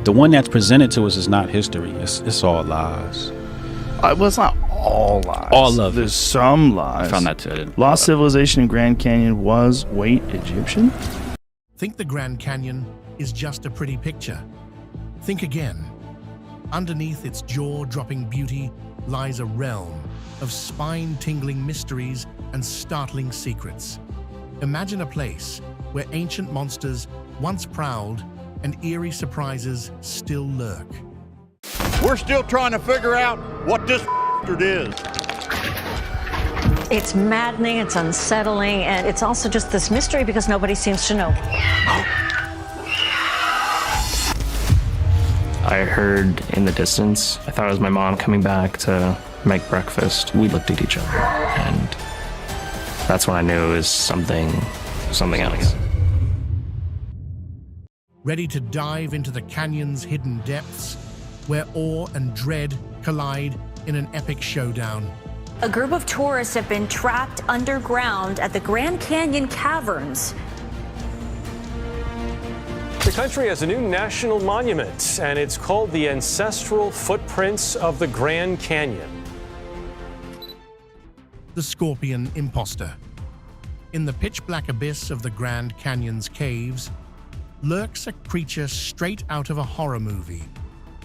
The one that's presented to us is not history. It's all lies. Well, it's not all lies. All of it. There's some lies. I found that too. Lost civilization in Grand Canyon was, wait, Egyptian? Think the Grand Canyon is just a pretty picture. Think again. Underneath its jaw-dropping beauty lies a realm of spine-tingling mysteries and startling secrets. Imagine a place where ancient monsters once prowled and eerie surprises still lurk. We're still trying to figure out what this is. It's maddening, it's unsettling, and it's also just this mystery because nobody seems to know. I heard in the distance, I thought it was my mom coming back to make breakfast. We looked at each other, and that's when I knew it was something else. Ready to dive into the canyon's hidden depths, where awe and dread collide in an epic showdown. A group of tourists have been trapped underground at the Grand Canyon Caverns. The country has a new national monument, and it's called the Ancestral Footprints of the Grand Canyon. The Scorpion Imposter. In the pitch-black abyss of the Grand Canyon's caves lurks a creature straight out of a horror movie,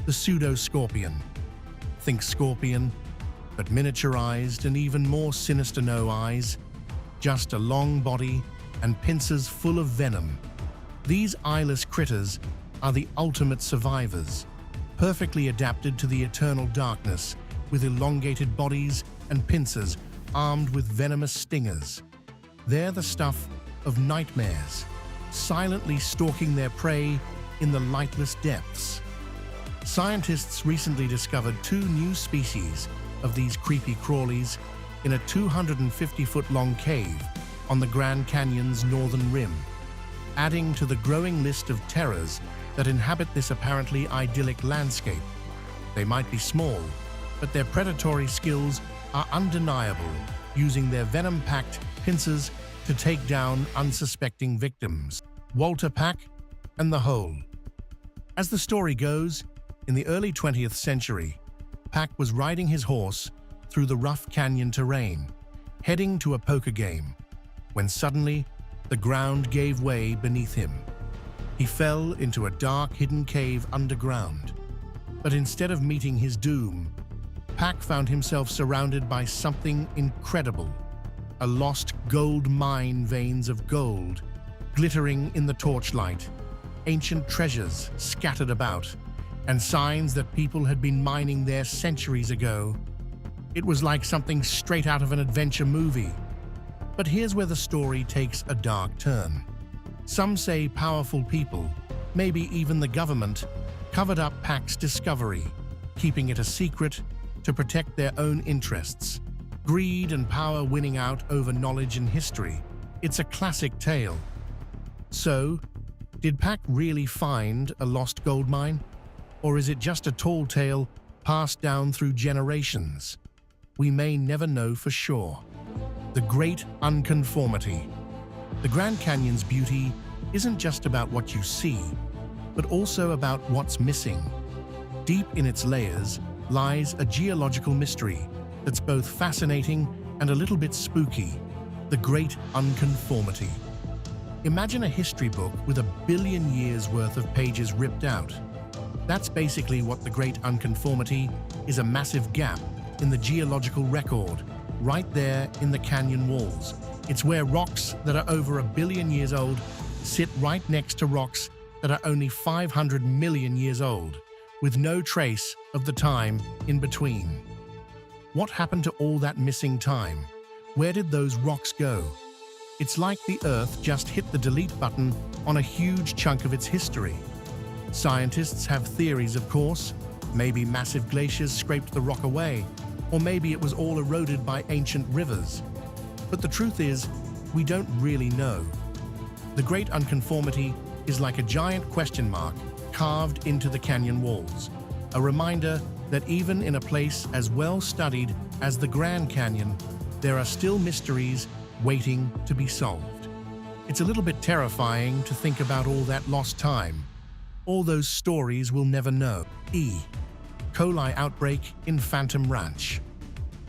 the pseudo-scorpion. Think scorpion, but miniaturized and even more sinister no eyes, just a long body and pincers full of venom. These eyeless critters are the ultimate survivors, perfectly adapted to the eternal darkness, with elongated bodies and pincers armed with venomous stingers. They're the stuff of nightmares, silently stalking their prey in the lightless depths. Scientists recently discovered 2 new species of these creepy crawlies in a 250-foot-long cave on the Grand Canyon's northern rim, adding to the growing list of terrors that inhabit this apparently idyllic landscape. They might be small, but their predatory skills are undeniable, using their venom-packed pincers to take down unsuspecting victims. Walter Pack and the Hole. As the story goes, in the early 20th century, Pack was riding his horse through the rough canyon terrain, heading to a poker game, when suddenly the ground gave way beneath him. He fell into a dark, hidden cave underground. But instead of meeting his doom, Pack found himself surrounded by something incredible. A lost gold mine, veins of gold glittering in the torchlight, ancient treasures scattered about, and signs that people had been mining there centuries ago. It was like something straight out of an adventure movie. But here's where the story takes a dark turn. Some say powerful people, maybe even the government, covered up Pack's discovery, keeping it a secret to protect their own interests. Greed and power winning out over knowledge and history. It's a classic tale. So, did Pack really find a lost gold mine? Or is it just a tall tale passed down through generations? We may never know for sure. The Great Unconformity. The Grand Canyon's beauty isn't just about what you see, but also about what's missing. Deep in its layers lies a geological mystery that's both fascinating and a little bit spooky. The Great Unconformity. Imagine a history book with 1 billion years worth of pages ripped out. That's basically what the Great Unconformity is, a massive gap in the geological record, right there in the canyon walls. It's where rocks that are over 1 billion years old sit right next to rocks that are only 500 million years old, with no trace of the time in between. What happened to all that missing time? Where did those rocks go? It's like the Earth just hit the delete button on a huge chunk of its history. Scientists have theories, of course. Maybe massive glaciers scraped the rock away, or maybe it was all eroded by ancient rivers. But the truth is, we don't really know. The Great Unconformity is like a giant question mark carved into the canyon walls, a reminder that even in a place as well studied as the Grand Canyon, there are still mysteries waiting to be solved. It's a little bit terrifying to think about all that lost time, all those stories we'll never know. E. Coli outbreak in Phantom Ranch.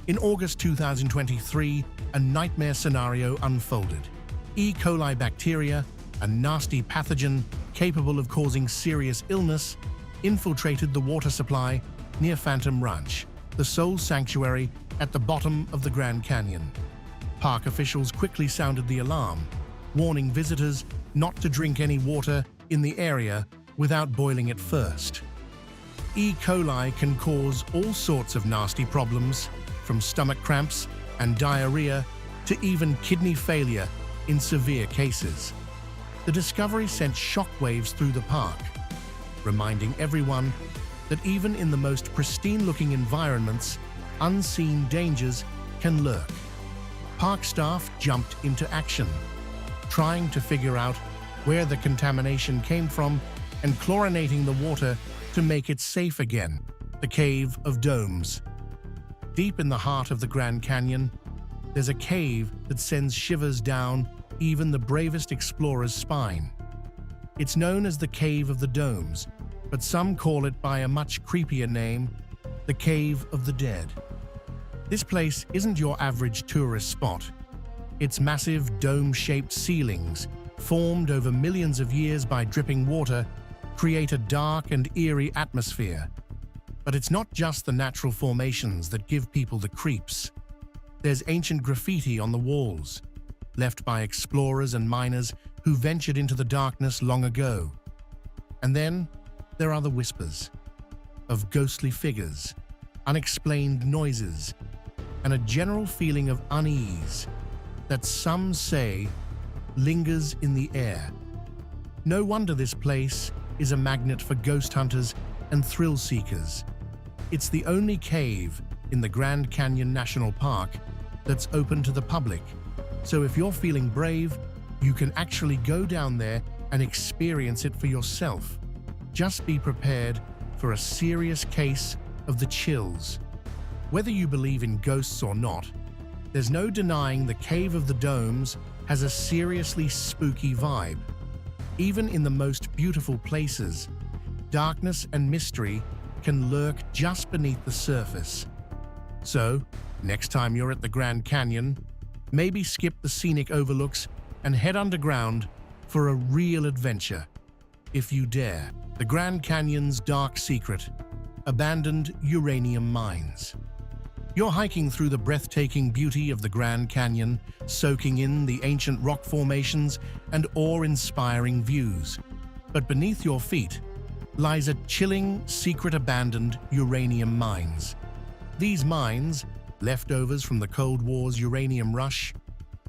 In August 2023, a nightmare scenario unfolded. E. coli bacteria, a nasty pathogen capable of causing serious illness, infiltrated the water supply near Phantom Ranch, the sole sanctuary at the bottom of the Grand Canyon. Park officials quickly sounded the alarm, warning visitors not to drink any water in the area without boiling it first. E. coli can cause all sorts of nasty problems, from stomach cramps and diarrhea to even kidney failure in severe cases. The discovery sent shockwaves through the park, reminding everyone that even in the most pristine-looking environments, unseen dangers can lurk. Park staff jumped into action, trying to figure out where the contamination came from and chlorinating the water to make it safe again. The Cave of Domes. Deep in the heart of the Grand Canyon, there's a cave that sends shivers down even the bravest explorer's spine. It's known as the Cave of the Domes, but some call it by a much creepier name, the Cave of the Dead. This place isn't your average tourist spot. Its massive dome-shaped ceilings, formed over millions of years by dripping water, create a dark and eerie atmosphere. But it's not just the natural formations that give people the creeps. There's ancient graffiti on the walls, left by explorers and miners who ventured into the darkness long ago. And then there are the whispers of ghostly figures, unexplained noises, and a general feeling of unease that some say lingers in the air. No wonder this place is a magnet for ghost hunters and thrill seekers. It's the only cave in the Grand Canyon National Park that's open to the public, so if you're feeling brave, you can actually go down there and experience it for yourself. Just be prepared for a serious case of the chills. Whether you believe in ghosts or not, there's no denying the Cave of the Domes has a seriously spooky vibe. Even in the most beautiful places, darkness and mystery can lurk just beneath the surface. So, next time you're at the Grand Canyon, maybe skip the scenic overlooks and head underground for a real adventure. If you dare. The Grand Canyon's dark secret: abandoned uranium mines. You're hiking through the breathtaking beauty of the Grand Canyon, soaking in the ancient rock formations and awe-inspiring views. But beneath your feet lies a chilling, secret abandoned uranium mines. These mines, leftovers from the Cold War's uranium rush,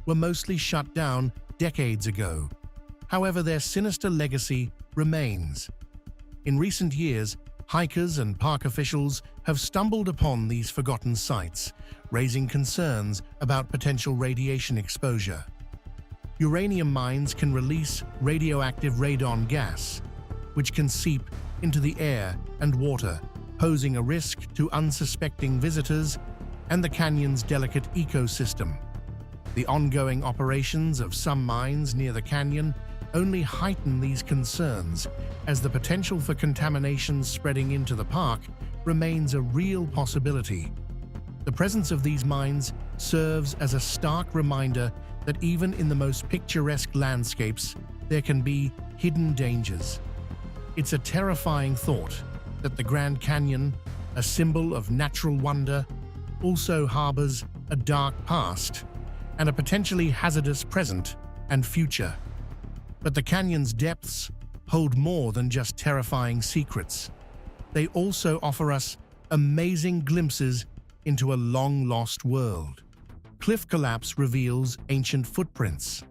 were mostly shut down decades ago. However, their sinister legacy remains. In recent years, hikers and park officials have stumbled upon these forgotten sites, raising concerns about potential radiation exposure. Uranium mines can release radioactive radon gas, which can seep into the air and water, posing a risk to unsuspecting visitors and the canyon's delicate ecosystem. The ongoing operations of some mines near the canyon only heighten these concerns, as the potential for contamination spreading into the park remains a real possibility. The presence of these mines serves as a stark reminder that even in the most picturesque landscapes, there can be hidden dangers. It's a terrifying thought that the Grand Canyon, a symbol of natural wonder, also harbors a dark past and a potentially hazardous present and future. But the canyon's depths hold more than just terrifying secrets. They also offer us amazing glimpses into a long-lost world. Cliff collapse reveals ancient footprints.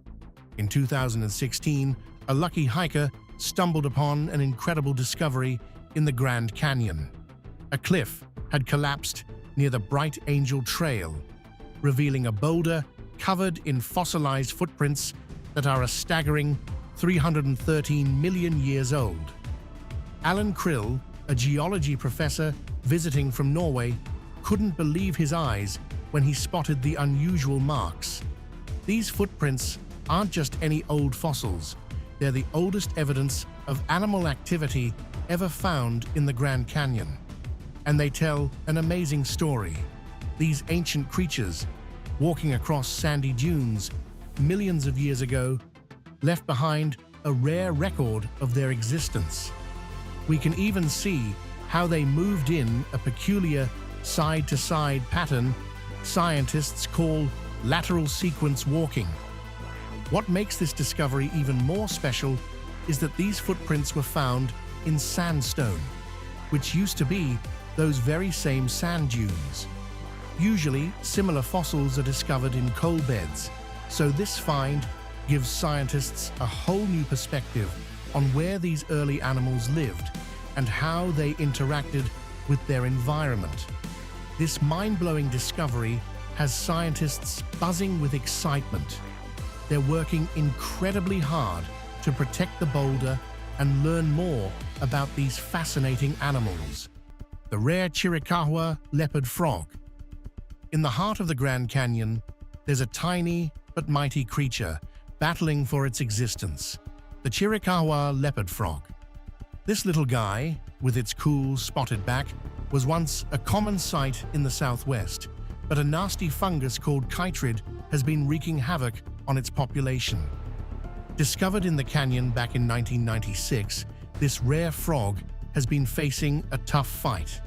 In 2016, a lucky hiker stumbled upon an incredible discovery in the Grand Canyon. A cliff had collapsed near the Bright Angel Trail, revealing a boulder covered in fossilized footprints that are a staggering 313 million years old. Alan Krill, a geology professor visiting from Norway, couldn't believe his eyes when he spotted the unusual marks. These footprints aren't just any old fossils. they're the oldest evidence of animal activity ever found in the Grand Canyon. And they tell an amazing story. These ancient creatures, walking across sandy dunes millions of years ago, left behind a rare record of their existence. We can even see how they moved in a peculiar side-to-side pattern scientists call lateral sequence walking. What makes this discovery even more special is that these footprints were found in sandstone, which used to be those very same sand dunes. Usually, similar fossils are discovered in coal beds, so this find gives scientists a whole new perspective on where these early animals lived and how they interacted with their environment. This mind-blowing discovery has scientists buzzing with excitement. They're working incredibly hard to protect the boulder and learn more about these fascinating animals. The rare Chirawa leopard frog. In the heart of the Grand Canyon, there's a tiny but mighty creature battling for its existence, the Chirawa leopard frog. This little guy, with its cool, spotted back, was once a common sight in the southwest, but a nasty fungus called chytrid has been wreaking havoc on its population. Discovered in the canyon back in 1996, this rare frog has been facing a tough fight.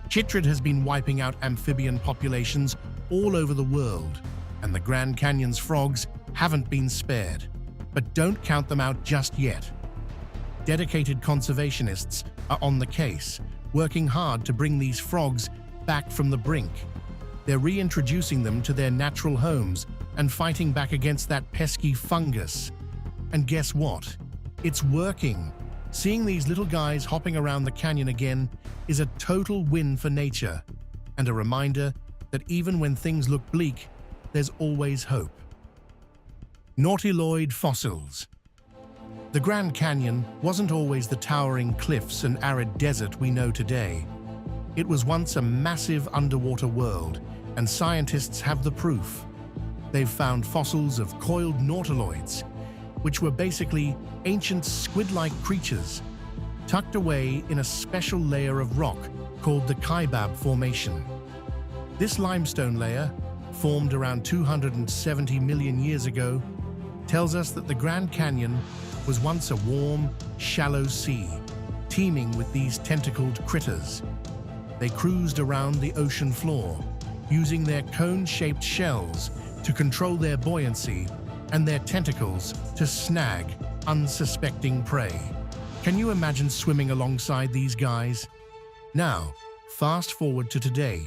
Chytrid has been wiping out amphibian populations all over the world, and the Grand Canyon's frogs haven't been spared. But don't count them out just yet. Dedicated conservationists are on the case, working hard to bring these frogs back from the brink. They're reintroducing them to their natural homes and fighting back against that pesky fungus. And guess what? It's working. Seeing these little guys hopping around the canyon again is a total win for nature, and a reminder that even when things look bleak, there's always hope. Nautiloid fossils. The Grand Canyon wasn't always the towering cliffs and arid desert we know today. It was once a massive underwater world, and scientists have the proof. They've found fossils of coiled nautiloids, which were basically ancient squid-like creatures, tucked away in a special layer of rock called the Kaibab Formation. This limestone layer, formed around 270 million years ago, tells us that the Grand Canyon was once a warm, shallow sea, teeming with these tentacled critters. They cruised around the ocean floor, using their cone-shaped shells to control their buoyancy and their tentacles to snag unsuspecting prey. Can you imagine swimming alongside these guys? Now, fast forward to today.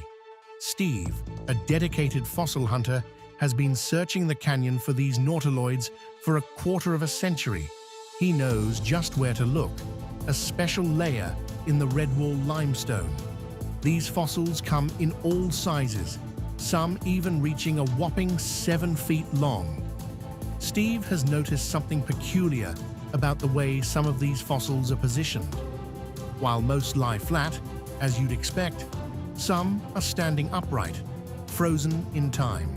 Steve, a dedicated fossil hunter, has been searching the canyon for these nautiloids for a quarter of a century. He knows just where to look, a special layer in the Redwall limestone. These fossils come in all sizes, some even reaching a whopping 7 feet long. Steve has noticed something peculiar about the way some of these fossils are positioned. While most lie flat, as you'd expect, some are standing upright, frozen in time.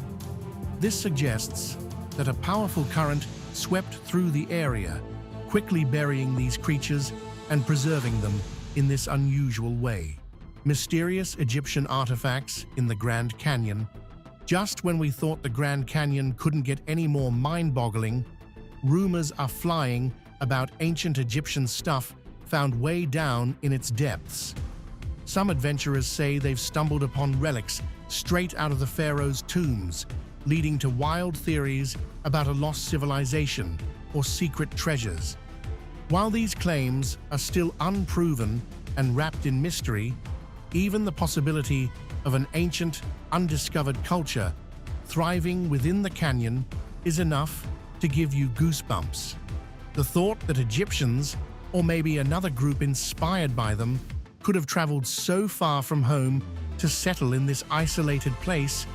This suggests that a powerful current swept through the area, quickly burying these creatures and preserving them in this unusual way. Mysterious Egyptian artifacts in the Grand Canyon. Just when we thought the Grand Canyon couldn't get any more mind-boggling, rumors are flying about ancient Egyptian stuff found way down in its depths. Some adventurers say they've stumbled upon relics straight out of the pharaoh's tombs, leading to wild theories about a lost civilization or secret treasures. While these claims are still unproven and wrapped in mystery, even the possibility of an ancient, undiscovered culture thriving within the canyon is enough to give you goosebumps. The thought that Egyptians, or maybe another group inspired by them, could have traveled so far from home to settle in this isolated place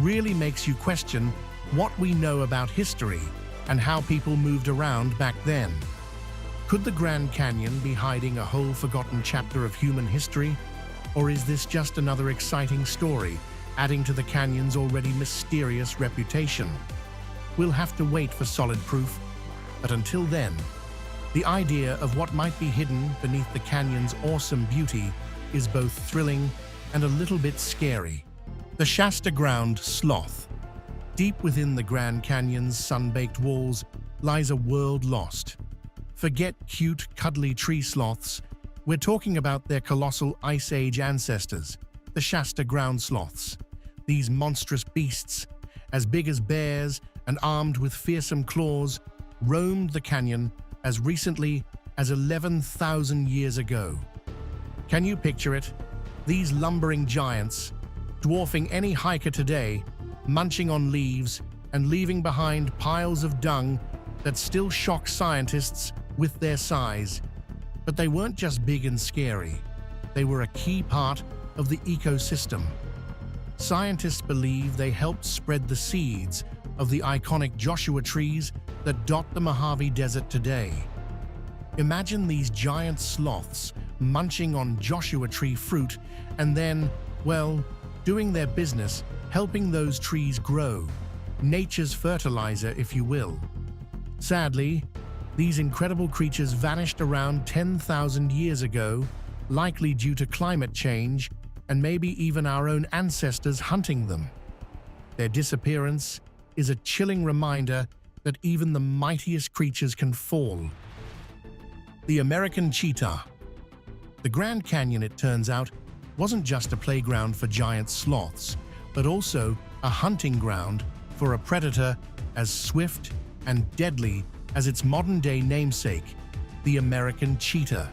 really makes you question what we know about history and how people moved around back then. Could the Grand Canyon be hiding a whole forgotten chapter of human history? Or is this just another exciting story, adding to the canyon's already mysterious reputation? We'll have to wait for solid proof, but until then, The idea of what might be hidden beneath the canyon's awesome beauty is both thrilling and a little bit scary. The Shasta ground sloth. Deep within the Grand Canyon's sun-baked walls lies a world lost. Forget cute, cuddly tree sloths. We're talking about their colossal Ice Age ancestors, the Shasta ground sloths. These monstrous beasts, as big as bears and armed with fearsome claws, roamed the canyon as recently as 11,000 years ago. Can you picture it? These lumbering giants, dwarfing any hiker today, munching on leaves and leaving behind piles of dung that still shock scientists with their size. But they weren't just big and scary. They were a key part of the ecosystem. Scientists believe they helped spread the seeds of the iconic Joshua trees that dot the Mojave Desert today. Imagine these giant sloths munching on Joshua tree fruit and then, well, doing their business, helping those trees grow. Nature's fertilizer, if you will. Sadly, these incredible creatures vanished around 10,000 years ago, likely due to climate change and maybe even our own ancestors hunting them. Their disappearance is a chilling reminder that even the mightiest creatures can fall. The American cheetah. The Grand Canyon, it turns out, wasn't just a playground for giant sloths, but also a hunting ground for a predator as swift and deadly as its modern-day namesake, the American cheetah.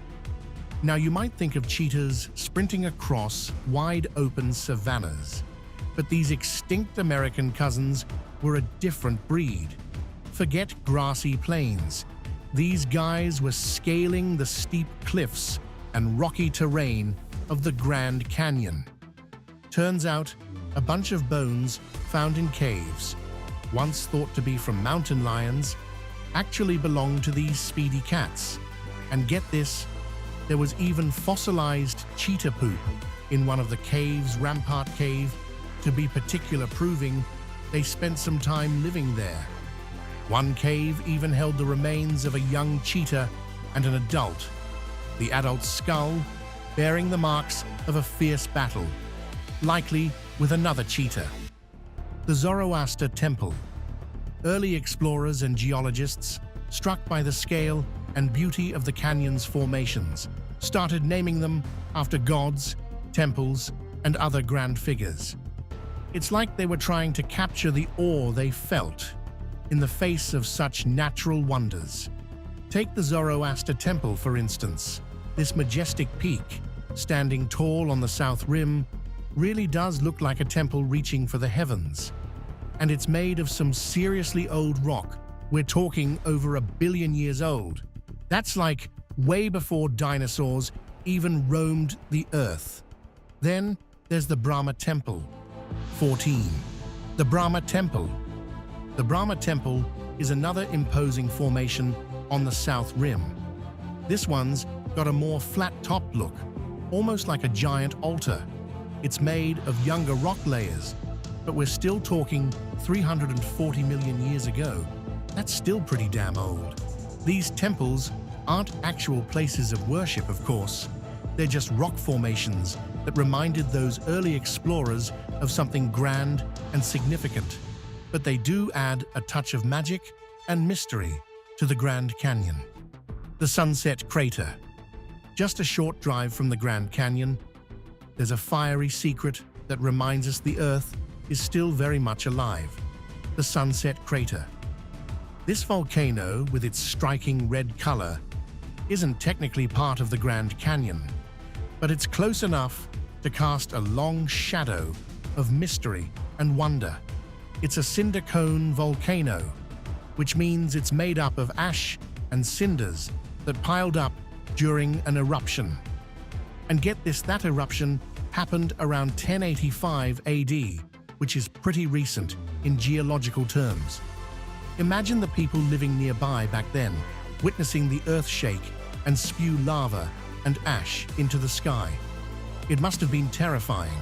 Now, you might think of cheetahs sprinting across wide-open savannas, but these extinct American cousins were a different breed. Forget grassy plains. These guys were scaling the steep cliffs and rocky terrain of the Grand Canyon. Turns out, a bunch of bones found in caves, once thought to be from mountain lions, actually belonged to these speedy cats. And get this, there was even fossilized cheetah poop in one of the caves, Rampart Cave, to be particular, proving they spent some time living there. One cave even held the remains of a young cheetah and an adult, the adult's skull bearing the marks of a fierce battle, likely with another cheetah. The Zoroaster Temple. Early explorers and geologists, struck by the scale and beauty of the canyon's formations, started naming them after gods, temples, and other grand figures. It's like they were trying to capture the awe they felt in the face of such natural wonders. Take the Zoroaster Temple, for instance. This majestic peak, standing tall on the south rim, really does look like a temple reaching for the heavens. And it's made of some seriously old rock. We're talking over 1 billion years old. That's like way before dinosaurs even roamed the earth. Then there's the Brahma Temple. 14. The Brahma Temple. The Brahma Temple is another imposing formation on the south rim. This one's got a more flat-topped look, almost like a giant altar. It's made of younger rock layers, but we're still talking 340 million years ago. That's still pretty damn old. These temples aren't actual places of worship, of course. They're just rock formations that reminded those early explorers of something grand and significant. But they do add a touch of magic and mystery to the Grand Canyon. The Sunset Crater. Just a short drive from the Grand Canyon, there's a fiery secret that reminds us the Earth is still very much alive. The Sunset Crater. This volcano, with its striking red color, isn't technically part of the Grand Canyon, but it's close enough to cast a long shadow of mystery and wonder. It's a cinder cone volcano, which means it's made up of ash and cinders that piled up during an eruption. And get this, that eruption happened around 1085 AD, which is pretty recent in geological terms. Imagine the people living nearby back then, witnessing the earth shake and spew lava and ash into the sky. It must have been terrifying,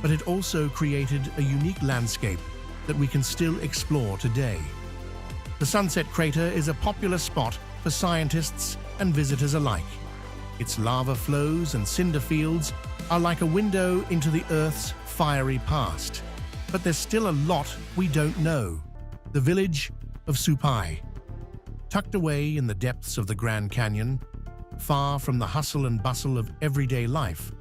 but it also created a unique landscape that we can still explore today. The Sunset Crater is a popular spot for scientists and visitors alike. Its lava flows and cinder fields are like a window into the Earth's fiery past. But there's still a lot we don't know. The Village of Supai. Tucked away in the depths of the Grand Canyon, far from the hustle and bustle of everyday life,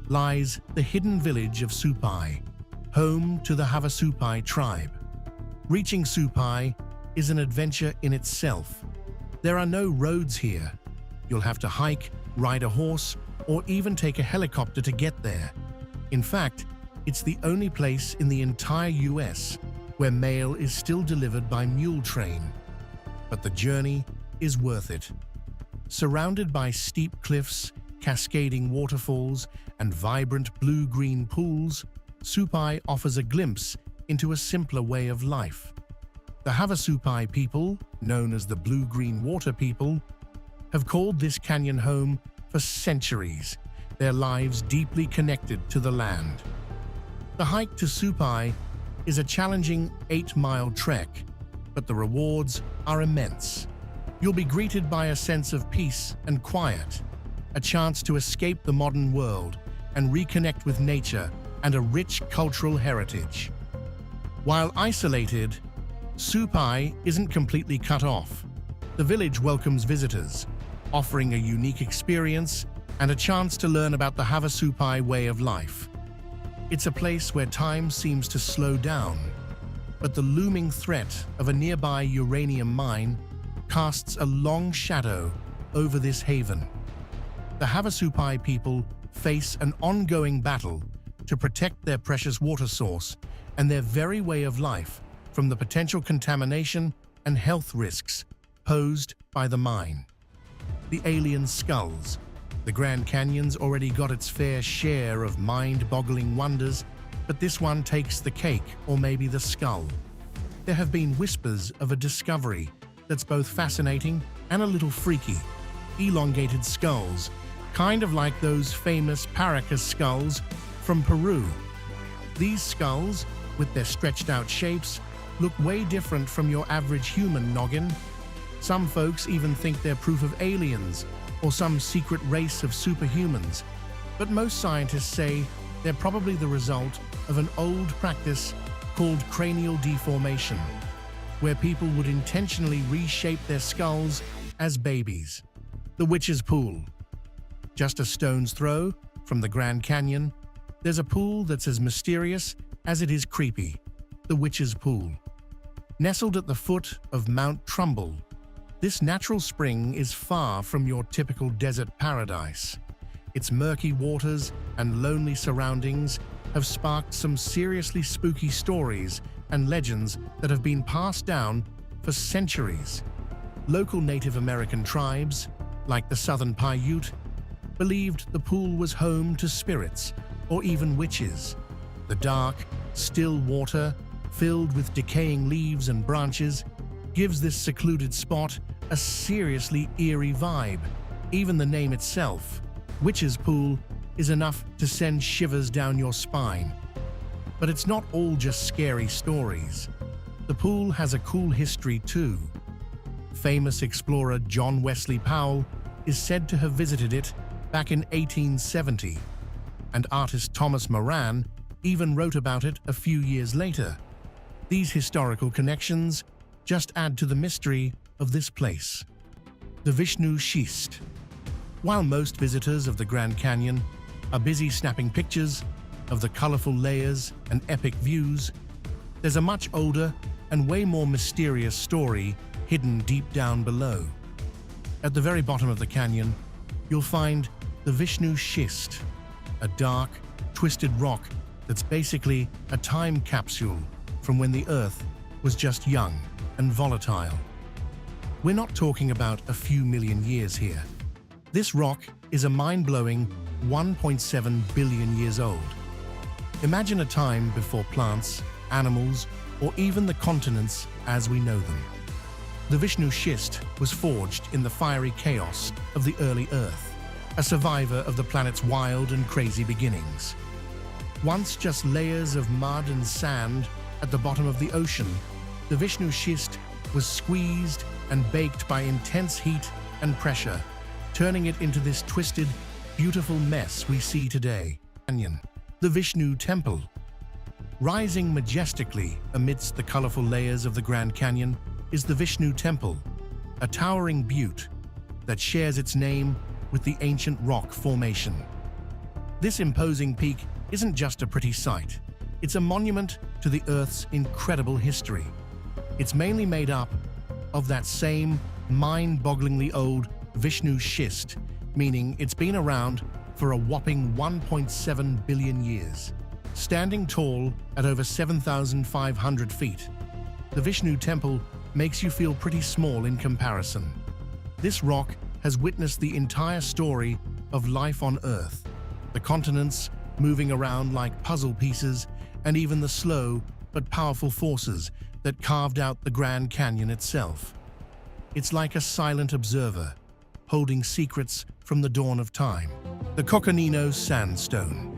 lies the hidden village of Supai, home to the Havasupai tribe. Reaching Supai is an adventure in itself. There are no roads here. You'll have to hike, ride a horse, or even take a helicopter to get there. In fact, it's the only place in the entire US where mail is still delivered by mule train. But the journey is worth it. Surrounded by steep cliffs, cascading waterfalls, and vibrant blue-green pools, Supai offers a glimpse into a simpler way of life. The Havasupai people, known as the Blue-Green Water People, have called this canyon home for centuries, their lives deeply connected to the land. The hike to Supai is a challenging 8-mile trek, but the rewards are immense. You'll be greeted by a sense of peace and quiet, a chance to escape the modern world and reconnect with nature and a rich cultural heritage. While isolated, Supai isn't completely cut off. The village welcomes visitors, offering a unique experience and a chance to learn about the Havasupai way of life. It's a place where time seems to slow down, but the looming threat of a nearby uranium mine casts a long shadow over this haven. The Havasupai people face an ongoing battle to protect their precious water source and their very way of life from the potential contamination and health risks posed by the mine. The alien skulls. The Grand Canyon's already got its fair share of mind-boggling wonders, but this one takes the cake, or maybe the skull. There have been whispers of a discovery that's both fascinating and a little freaky. Elongated skulls, kind of like those famous Paracas skulls from Peru. These skulls, with their stretched-out shapes, look way different from your average human noggin. Some folks even think they're proof of aliens or some secret race of superhumans, but most scientists say they're probably the result of an old practice called cranial deformation, where people would intentionally reshape their skulls as babies. The Witch's Pool. Just a stone's throw from the Grand Canyon, there's a pool that's as mysterious as it is creepy. The Witch's Pool. Nestled at the foot of Mount Trumbull, this natural spring is far from your typical desert paradise. Its murky waters and lonely surroundings have sparked some seriously spooky stories and legends that have been passed down for centuries. Local Native American tribes, like the Southern Paiute, believed the pool was home to spirits or even witches. The dark, still water, filled with decaying leaves and branches, gives this secluded spot a seriously eerie vibe. Even the name itself, Witch's Pool, is enough to send shivers down your spine. But it's not all just scary stories. The pool has a cool history too. Famous explorer John Wesley Powell is said to have visited it back in 1870, and artist Thomas Moran even wrote about it a few years later. These historical connections just add to the mystery of this place. The Vishnu Schist. While most visitors of the Grand Canyon are busy snapping pictures of the colorful layers and epic views, there's a much older and way more mysterious story hidden deep down below. At the very bottom of the canyon, you'll find the Vishnu Schist, a dark, twisted rock that's basically a time capsule from when the Earth was just young and volatile. We're not talking about a few million years here. This rock is a mind-blowing 1.7 billion years old. Imagine a time before plants, animals, or even the continents as we know them. The Vishnu Schist was forged in the fiery chaos of the early Earth, a survivor of the planet's wild and crazy beginnings. Once just layers of mud and sand at the bottom of the ocean, the Vishnu Schist was squeezed and baked by intense heat and pressure, turning it into this twisted, beautiful mess we see today. Canyon. The Vishnu Temple. Rising majestically amidst the colorful layers of the Grand Canyon is the Vishnu Temple, a towering butte that shares its name with the ancient rock formation. This imposing peak isn't just a pretty sight, it's a monument to the Earth's incredible history. It's mainly made up of that same mind-bogglingly old Vishnu schist, meaning it's been around for a whopping 1.7 billion years. Standing tall at over 7,500 feet, the Vishnu Temple makes you feel pretty small in comparison. This rock has witnessed the entire story of life on Earth, the continents moving around like puzzle pieces, and even the slow but powerful forces that carved out the Grand Canyon itself. It's like a silent observer, holding secrets from the dawn of time. The Coconino Sandstone.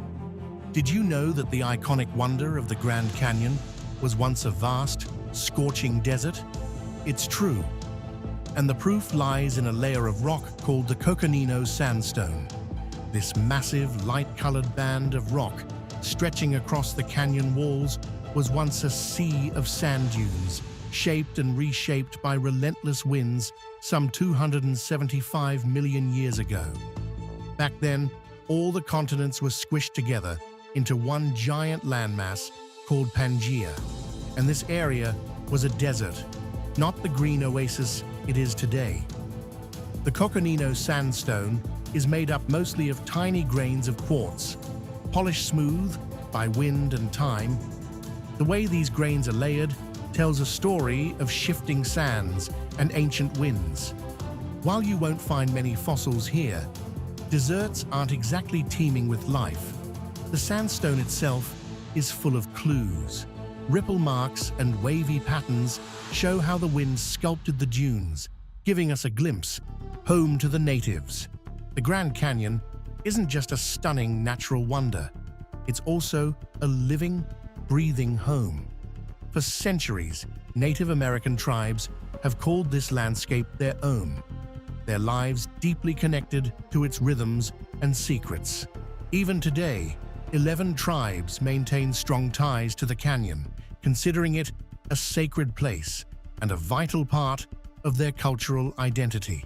Did you know that the iconic wonder of the Grand Canyon was once a vast, scorching desert? It's true, and the proof lies in a layer of rock called the Coconino Sandstone. This massive, light-colored band of rock stretching across the canyon walls was once a sea of sand dunes, shaped and reshaped by relentless winds some 275 million years ago. Back then, all the continents were squished together into one giant landmass called Pangaea, and this area was a desert, not the green oasis it is today. The Coconino Sandstone is made up mostly of tiny grains of quartz, polished smooth by wind and time. The way these grains are layered tells a story of shifting sands and ancient winds. While you won't find many fossils here, deserts aren't exactly teeming with life. The sandstone itself is full of clues. Ripple marks and wavy patterns show how the wind sculpted the dunes, giving us a glimpse home to the natives. The Grand Canyon isn't just a stunning natural wonder, it's also a living, breathing home. For centuries, Native American tribes have called this landscape their own, their lives deeply connected to its rhythms and secrets. Even today, 11 tribes maintain strong ties to the canyon, considering it a sacred place and a vital part of their cultural identity.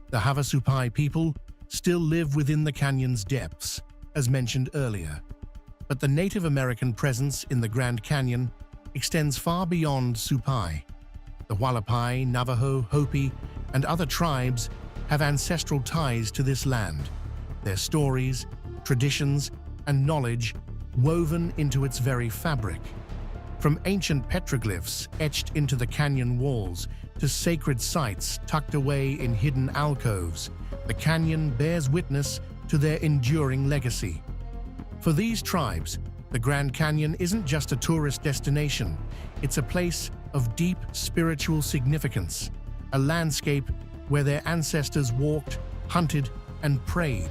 The Havasupai people still live within the canyon's depths, as mentioned earlier, but the Native American presence in the Grand Canyon extends far beyond Supai. The Hualapai, Navajo, Hopi, and other tribes have ancestral ties to this land, their stories, traditions, and knowledge woven into its very fabric. From ancient petroglyphs etched into the canyon walls to sacred sites tucked away in hidden alcoves, the canyon bears witness to their enduring legacy. For these tribes, the Grand Canyon isn't just a tourist destination, it's a place of deep spiritual significance, a landscape where their ancestors walked, hunted, and prayed.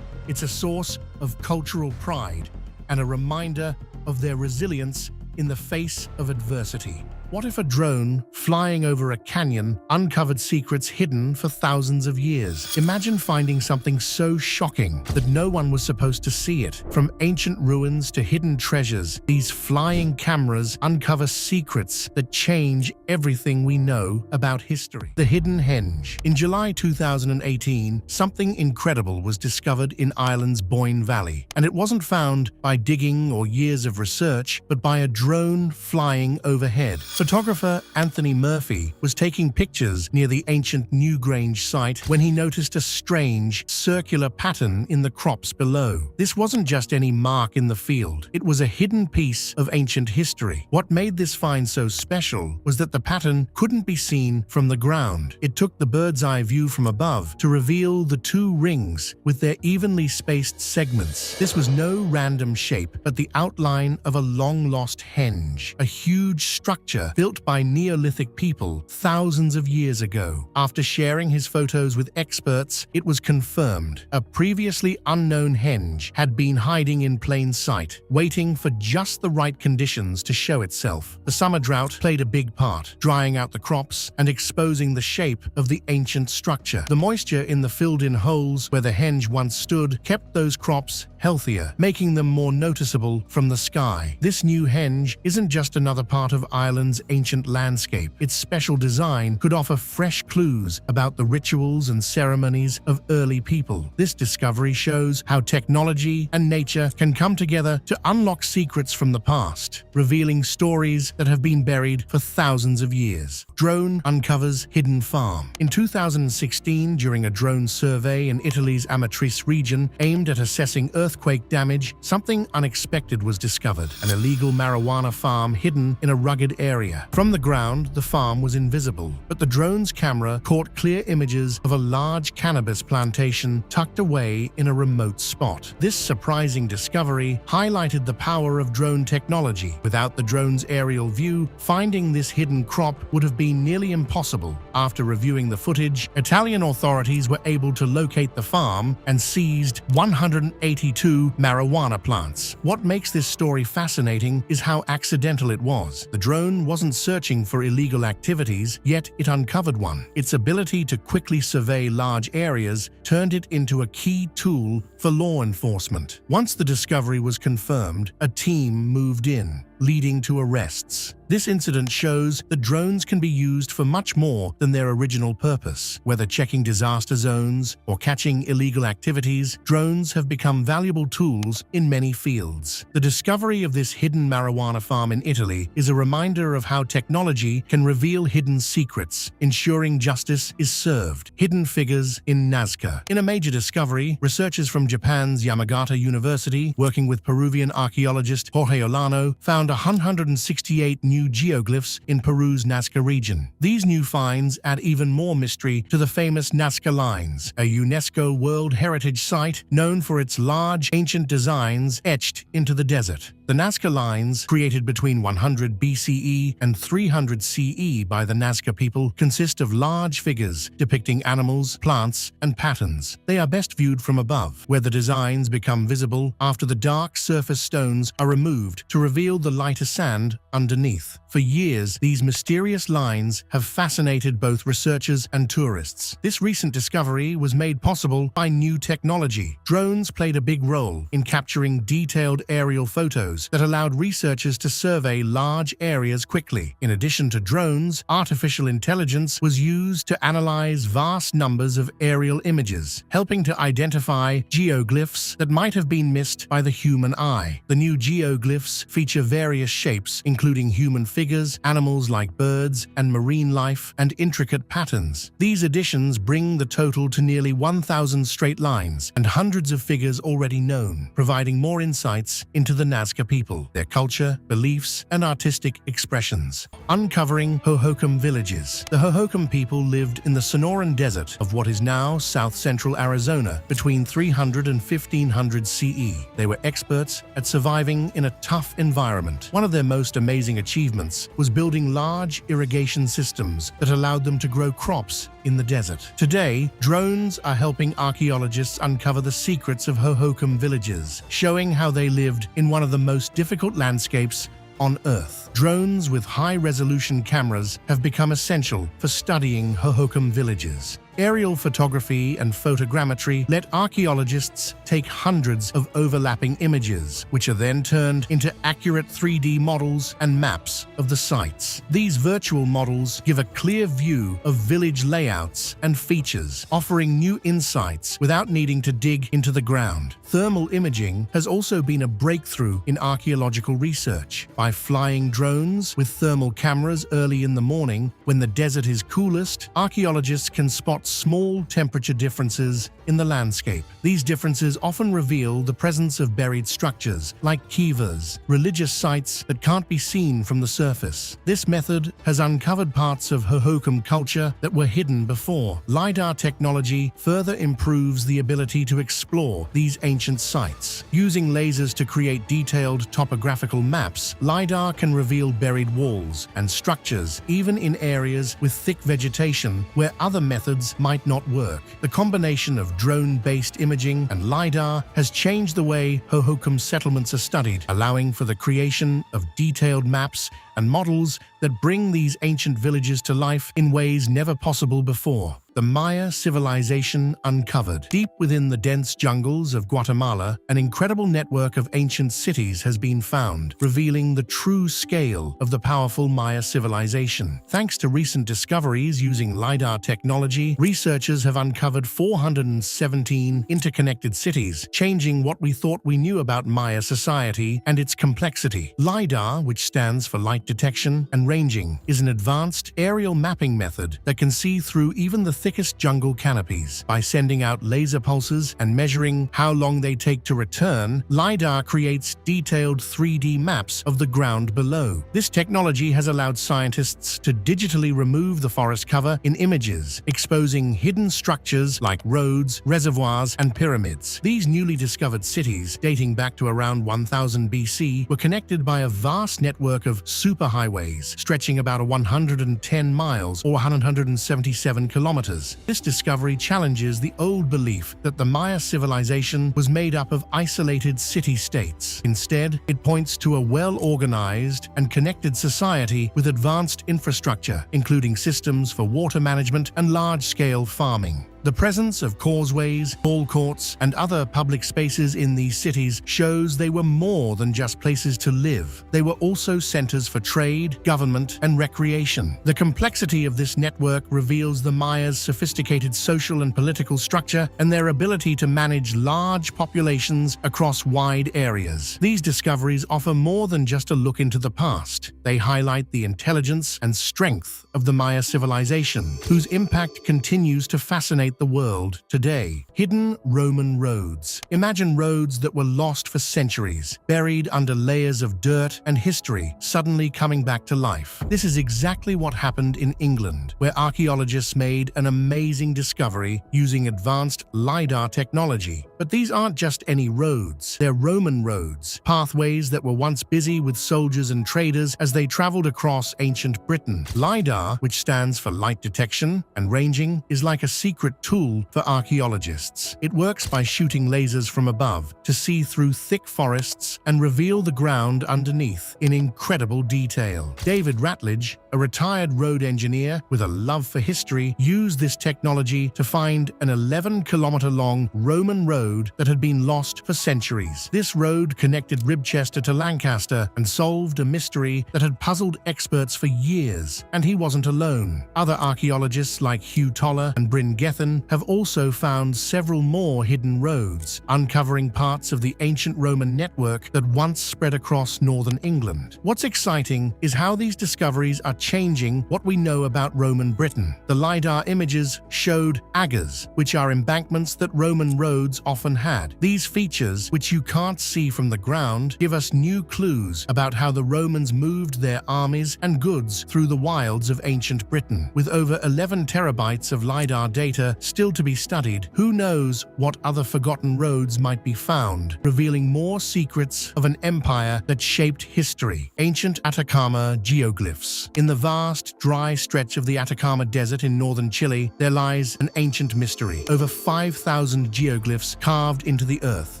It's a source of cultural pride and a reminder of their resilience in the face of adversity. What if a drone flying over a canyon uncovered secrets hidden for thousands of years? Imagine finding something so shocking that no one was supposed to see it. From ancient ruins to hidden treasures, these flying cameras uncover secrets that change everything we know about history. The hidden henge. In July 2018, something incredible was discovered in Ireland's Boyne Valley, and it wasn't found by digging or years of research, but by a drone flying overhead. Photographer Anthony Murphy was taking pictures near the ancient Newgrange site when he noticed a strange, circular pattern in the crops below. This wasn't just any mark in the field, it was a hidden piece of ancient history. What made this find so special was that the pattern couldn't be seen from the ground. It took the bird's eye view from above to reveal the two rings with their evenly spaced segments. This was no random shape, but the outline of a long-lost henge, a huge structure structure built by Neolithic people thousands of years ago. After sharing his photos with experts, it was confirmed a previously unknown henge had been hiding in plain sight, waiting for just the right conditions to show itself. The summer drought played a big part, drying out the crops and exposing the shape of the ancient structure. The moisture in the filled-in holes where the henge once stood kept those crops healthier, making them more noticeable from the sky. This new henge isn't just another part of Ireland's ancient landscape. Its special design could offer fresh clues about the rituals and ceremonies of early people. This discovery shows how technology and nature can come together to unlock secrets from the past, revealing stories that have been buried for thousands of years. Drone uncovers hidden farm. In 2016, during a drone survey in Italy's Amatrice region aimed at assessing earthquake damage, something unexpected was discovered: an illegal marijuana farm hidden in a rugged area. From the ground, the farm was invisible, but the drone's camera caught clear images of a large cannabis plantation tucked away in a remote spot. This surprising discovery highlighted the power of drone technology. Without the drone's aerial view, finding this hidden crop would have been nearly impossible. After reviewing the footage, Italian authorities were able to locate the farm and seized 182 marijuana plants. What makes this story fascinating is how accidental it was. The drone wasn't searching for illegal activities, yet it uncovered one. Its ability to quickly survey large areas turned it into a key tool for law enforcement. Once the discovery was confirmed, a team moved in, leading to arrests. This incident shows that drones can be used for much more than their original purpose. Whether checking disaster zones or catching illegal activities, drones have become valuable tools in many fields. The discovery of this hidden marijuana farm in Italy is a reminder of how technology can reveal hidden secrets, ensuring justice is served. Hidden figures in Nazca. In a major discovery, researchers from Japan's Yamagata University, working with Peruvian archaeologist Jorge Olano, found 168 new geoglyphs in Peru's Nazca region. These new finds add even more mystery to the famous Nazca Lines, a UNESCO World Heritage Site known for its large, ancient designs etched into the desert. The Nazca Lines, created between 100 BCE and 300 CE by the Nazca people, consist of large figures depicting animals, plants, and patterns. They are best viewed from above, where the designs become visible after the dark surface stones are removed to reveal the lighter sand underneath. For years, these mysterious lines have fascinated both researchers and tourists. This recent discovery was made possible by new technology. Drones played a big role in capturing detailed aerial photos that allowed researchers to survey large areas quickly. In addition to drones, artificial intelligence was used to analyze vast numbers of aerial images, helping to identify geoglyphs that might have been missed by the human eye. The new geoglyphs feature various shapes, including human figures, animals like birds, and marine life, and intricate patterns. These additions bring the total to nearly 1,000 straight lines and hundreds of figures already known, providing more insights into the Nazca people, their culture, beliefs, and artistic expressions. Uncovering Hokum villages. The Hokum people lived in the Sonoran Desert of what is now south-central Arizona between 300 and 1500 CE. They were experts at surviving in a tough environment. One of their most amazing achievements was building large irrigation systems that allowed them to grow crops in the desert. Today, drones are helping archaeologists uncover the secrets of Hokum villages, showing how they lived in one of the most difficult landscapes on Earth. Drones with high-resolution cameras have become essential for studying Hokum villages. Aerial photography and photogrammetry let archaeologists take hundreds of overlapping images, which are then turned into accurate 3D models and maps of the sites. These virtual models give a clear view of village layouts and features, offering new insights without needing to dig into the ground. Thermal imaging has also been a breakthrough in archaeological research. By flying drones with thermal cameras early in the morning, when the desert is coolest, archaeologists can spot small temperature differences in the landscape. These differences often reveal the presence of buried structures, like kivas, religious sites that can't be seen from the surface. This method has uncovered parts of Hokum culture that were hidden before. LiDAR technology further improves the ability to explore these ancient sites. Using lasers to create detailed topographical maps, LiDAR can reveal buried walls and structures, even in areas with thick vegetation where other methods might not work. The combination of drone-based imaging and LiDAR has changed the way Hokum settlements are studied, allowing for the creation of detailed maps and models that bring these ancient villages to life in ways never possible before. The Maya civilization uncovered. Deep within the dense jungles of Guatemala, an incredible network of ancient cities has been found, revealing the true scale of the powerful Maya civilization. Thanks to recent discoveries using LiDAR technology, researchers have uncovered 417 interconnected cities, changing what we thought we knew about Maya society and its complexity. LiDAR, which stands for light detection and ranging, is an advanced aerial mapping method that can see through even the thickest jungle canopies. By sending out laser pulses and measuring how long they take to return, LiDAR creates detailed 3D maps of the ground below. This technology has allowed scientists to digitally remove the forest cover in images, exposing hidden structures like roads, reservoirs, and pyramids. These newly discovered cities, dating back to around 1000 BC, were connected by a vast network of superhighways, stretching about 110 miles or 177 kilometers. This discovery challenges the old belief that the Maya civilization was made up of isolated city-states. Instead, it points to a well-organized and connected society with advanced infrastructure, including systems for water management and large-scale farming. The presence of causeways, ball courts, and other public spaces in these cities shows they were more than just places to live. They were also centers for trade, government, and recreation. The complexity of this network reveals the Mayas' sophisticated social and political structure and their ability to manage large populations across wide areas. These discoveries offer more than just a look into the past. They highlight the intelligence and strength of the Maya civilization, whose impact continues to fascinate the world today. Hidden Roman roads. Imagine roads that were lost for centuries, buried under layers of dirt and history, suddenly coming back to life. This is exactly what happened in England, where archaeologists made an amazing discovery using advanced LiDAR technology. But these aren't just any roads. They're Roman roads, pathways that were once busy with soldiers and traders as they traveled across ancient Britain. LiDAR, which stands for light detection and ranging, is like a secret tool for archaeologists. It works by shooting lasers from above to see through thick forests and reveal the ground underneath in incredible detail. David Ratledge, a retired road engineer with a love for history, used this technology to find an 11-kilometer-long Roman road that had been lost for centuries. This road connected Ribchester to Lancaster and solved a mystery that had puzzled experts for years, and he wasn't alone. Other archaeologists like Hugh Toller and Bryn Gethin have also found several more hidden roads, uncovering parts of the ancient Roman network that once spread across northern England. What's exciting is how these discoveries are changing what we know about Roman Britain. The LiDAR images showed agas, which are embankments that Roman roads often had. These features, which you can't see from the ground, give us new clues about how the Romans moved their armies and goods through the wilds of ancient Britain. With over 11 terabytes of LiDAR data still to be studied, who knows what other forgotten roads might be found, revealing more secrets of an empire that shaped history. Ancient Atacama geoglyphs. In the vast, dry stretch of the Atacama Desert in northern Chile, there lies an ancient mystery. Over 5,000 geoglyphs carved into the earth,